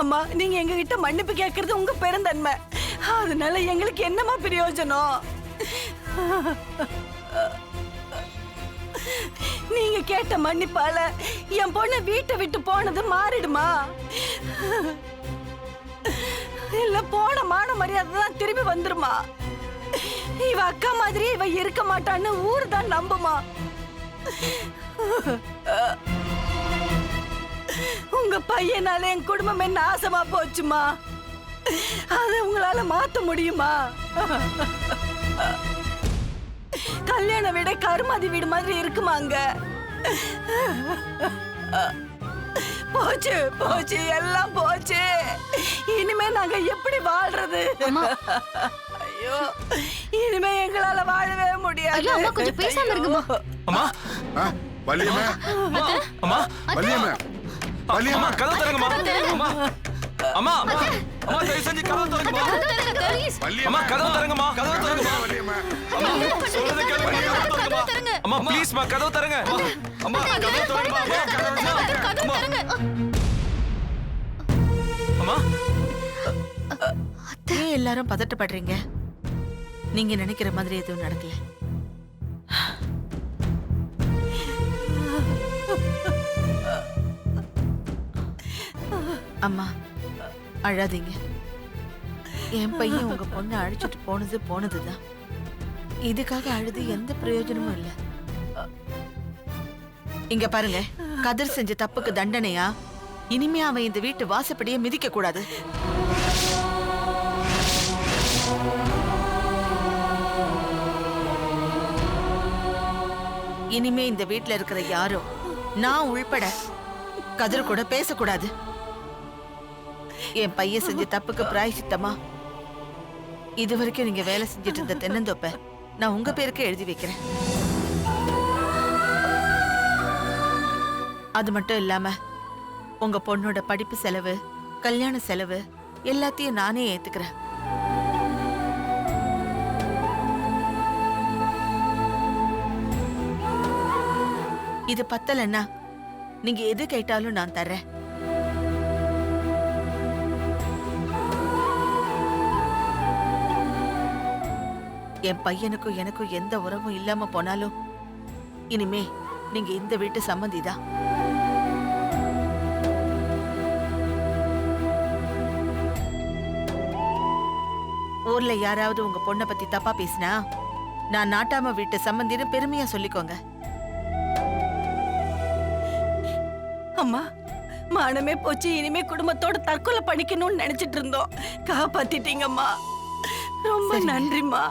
அம்மா நீங்க எங்க கிட்ட மன்னிப்பு கேட்கறது உங்க பெருந்தன்மை. அதனால எங்களுக்கு என்னமா பிரயோஜனம்? நீங்க கேட்ட மன்னிப்பால என் பொண்ணு வீட்டை விட்டு போனது மாறிடுமா? இல்ல போன மான மரியாதை தான் திரும்பி வந்துருமா? இவ அக்கா மாதிரி இவ இருக்க மாட்டான்னு ஊர் தான் நம்புமா? உங்க பையனால என் குடும்பமே நாசமா போச்சுமா. அத உங்களால மாத்த முடியுமா? கல்யாண வீட கருமாதி வீடு மாதிரி இருக்குமாங்க. போச்சு போச்சு எல்லாம் போச்சு. இனிமே நாங்க எப்படி வாழ்றது? ஐயோ இனிமே எங்களால வாழவே முடியாது. ஐயோ அம்மா கொஞ்சம் பேசாம இருங்கம்மா. அம்மா வள்ளியம்மா அம்மா வள்ளியம்மா வள்ளியம்மா கதவு தரங்கம்மா. அம்மா அம்மா அம்மா தயவு செஞ்சு கதவு தரங்கம்மா. அம்மா கதவு தரங்கம்மா. கதவு தரங்கம்மா. வள்ளியம்மா அம்மா சொல்றத கேளுங்க. கதவு தரங்க. அம்மா ப்ளீஸ் மா கதவு தரங்க. அம்மா கதவு தரங்கம்மா. கதவு தரங்க. அம்மா ஏன் எல்லாரும் பதட்டப்படுறீங்க? நீங்க நினைக்கிற மாதிரி எதுவும் நடக்கல. அம்மா அழாதீங்க. என் பையன் உங்க பொண்ணை அழைச்சிட்டு போனதுதான். இதுக்காக அழுது எந்த பிரயோஜனமும் இல்ல. இங்க பாருங்க, கதிர் செஞ்ச தப்புக்கு தண்டனையா இனிமே அவன் இந்த வீட்டு வாசப்படியே மிதிக்க கூடாது. இனிமே இந்த வீட்டுல இருக்கிற யாரும் நான் உள்பட கதிர் கூட பேசக்கூடாது. என் பையன் செஞ்ச தப்புக்கு பிராயசித்தமா இது வரைக்கும் நீங்க வேலை செஞ்சுட்டு இருந்த தென்னந்தோப்ப நான் உங்க பேருக்கு எழுதி வைக்கிறேன். அது மட்டும் இல்லாம உங்க பொண்ணோட படிப்பு செலவு, கல்யாண செலவு எல்லாத்தையும் நானே ஏத்துக்கிறேன். இது பத்தலன்னா நீங்க எது கேட்டாலும் நான் தர்றேன். என் பையனுக்கும் எனக்கும் எந்த உறவும் இல்லாம போனாலும் இனிமே நீங்க இந்த வீட்டு சம்மந்திதான். ஊர்ல யாராவது உங்க பொண்ணை பத்தி தப்பா பேசினா நான் நாட்டாம வீட்டு சம்மந்தின்னு பெருமையா சொல்லிக்கோங்க. அம்மா மானமே போச்சு. இனிமே குடும்பத்தோட தற்கொலை பண்ணிக்கணும்னு நினைச்சிட்டு இருந்தோம். காப்பாத்திட்டீங்கம்மா. ரொம்ப நன்றிம்மா.